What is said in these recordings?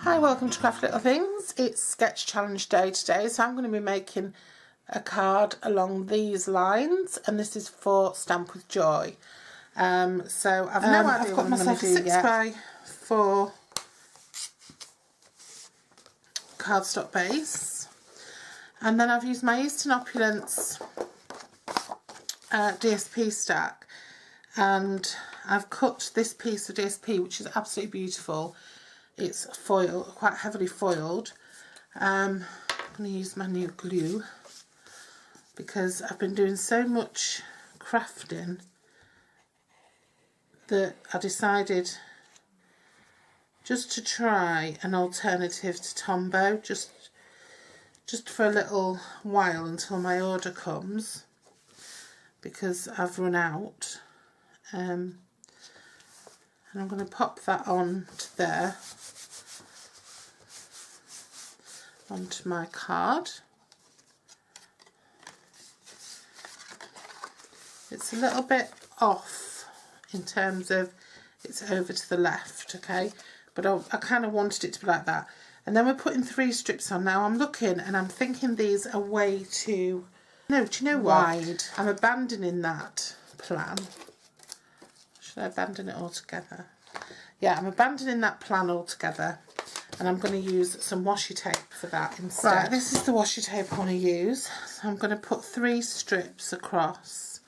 Hi, welcome to Craft Little Things. It's Sketch Challenge Day today, so I'm going to be making a card along these lines, and this is for Stamp with Joy. So I've no idea I've got myself a 6x4 cardstock base, and then I've used my Eastern Opulence DSP stack, and I've cut this piece of DSP, which is absolutely beautiful. It's foil, quite heavily foiled. I'm going to use my new glue because I've been doing so much crafting that I decided just to try an alternative to Tombow, just for a little while until my order comes, because I've run out. And I'm going to pop that on to there, onto my card. It's a little bit off in terms of it's over to the left, okay, but I kind of wanted it to be like that. And then we're putting 3 strips on. Now I'm looking and I'm thinking these are way too, no, do you know what? Wide. I'm abandoning that plan. Should I abandon it altogether? Yeah, I'm abandoning that plan altogether, and I'm going to use some washi tape for that instead. Right, this is the washi tape I want to use. So I'm going to put 3 strips across,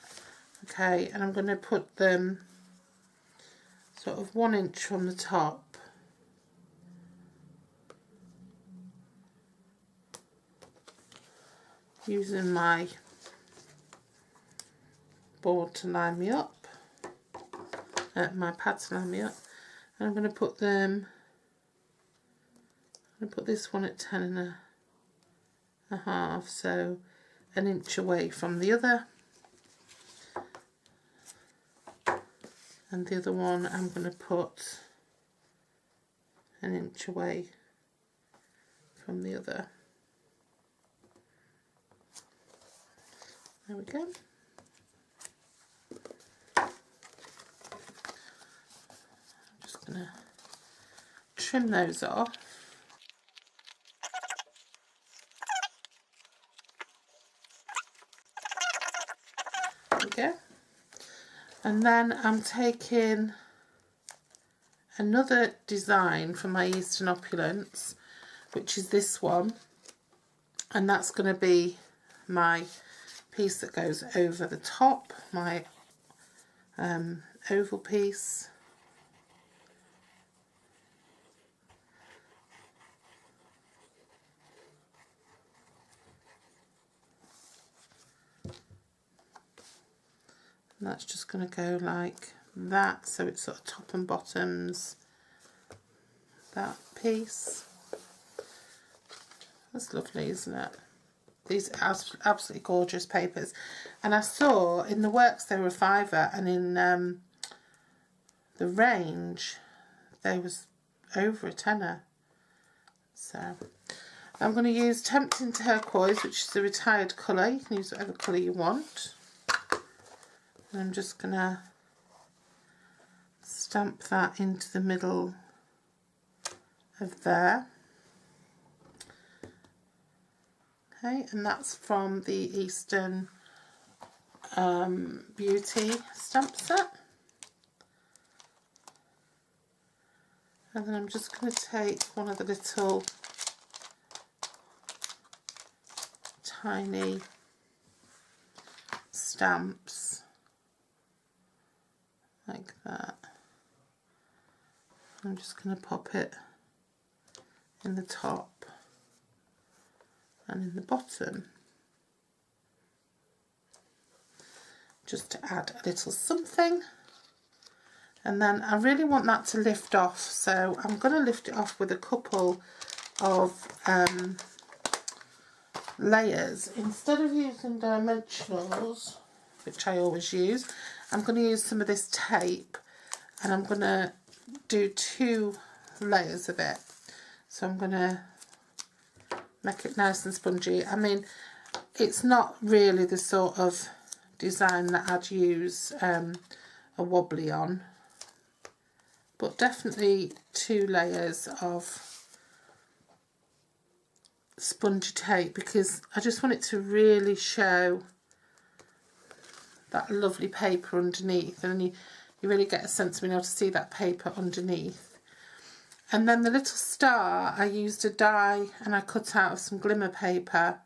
okay, and I'm going to put them sort of 1 inch from the top. Using my board to line me up. My pad to line me up, and I'm going to put them, I'm going to put this one at 10 and a half, so 1 inch away from the other, and the other one I'm going to put 1 inch away from the other. There we go. Going to trim those off. There we go. And then I'm taking another design from my Eastern Opulence, which is this one, and that's going to be my piece that goes over the top, my oval piece. And that's just going to go like that, so it's sort of top and bottoms that piece. That's lovely, isn't it? These are absolutely gorgeous papers, and I saw in the works they were a £5, and in the range they was over a £10. So I'm going to use Tempting Turquoise, which is a retired colour. You can use whatever colour you want. And I'm just going to stamp that into the middle of there. Okay, and that's from the Eastern Beauty stamp set. And then I'm just going to take one of the little tiny stamps like that. I'm just going to pop it in the top and in the bottom, just to add a little something. And then I really want that to lift off, so I'm going to lift it off with a couple of layers. Instead of using dimensionals, which I always use, I'm going to use some of this tape, and I'm going to do 2 layers of it. So I'm going to make it nice and spongy. I mean, it's not really the sort of design that I'd use a wobbly on, but definitely 2 layers of spongy tape because I just want it to really show that lovely paper underneath, and you really get a sense of being able to see that paper underneath. And then the little star, I used a die and I cut out of some glimmer paper,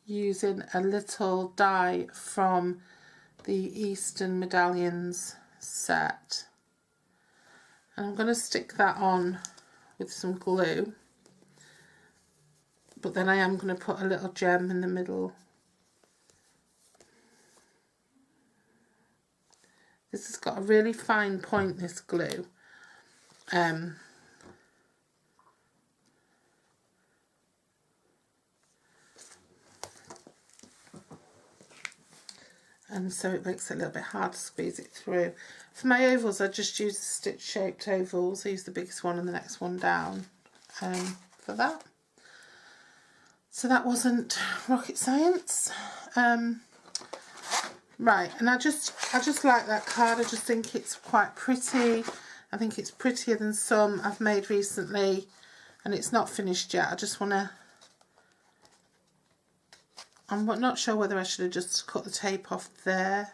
using a little die from the Eastern Medallions set. And I'm going to stick that on with some glue, but then I am going to put a little gem in the middle. This has got a really fine point, this glue. And so it makes it a little bit hard to squeeze it through. For my ovals, I just use the stitch shaped ovals. I use the biggest one and the next one down for that. So that wasn't rocket science. Right, and I just like that card. I just think it's quite pretty. I think it's prettier than some I've made recently, and it's not finished yet. I just want to, I'm not sure whether I should have just cut the tape off there,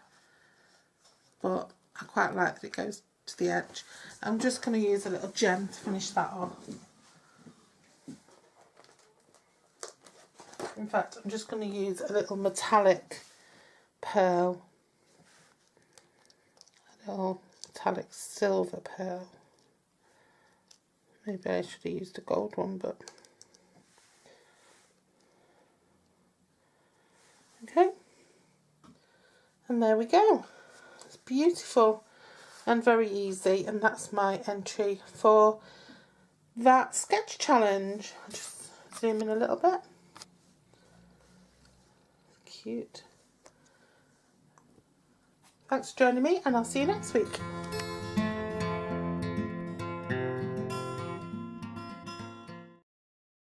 but I quite like that it goes to the edge. I'm just going to use a little gem to finish that off. In fact, I'm just going to use a little metallic pearl, a little metallic silver pearl. Maybe I should have used a gold one, but okay. And there we go. It's beautiful and very easy, and that's my entry for that sketch challenge. I'll just zoom in a little bit. Cute. Thanks for joining me, and I'll see you next week.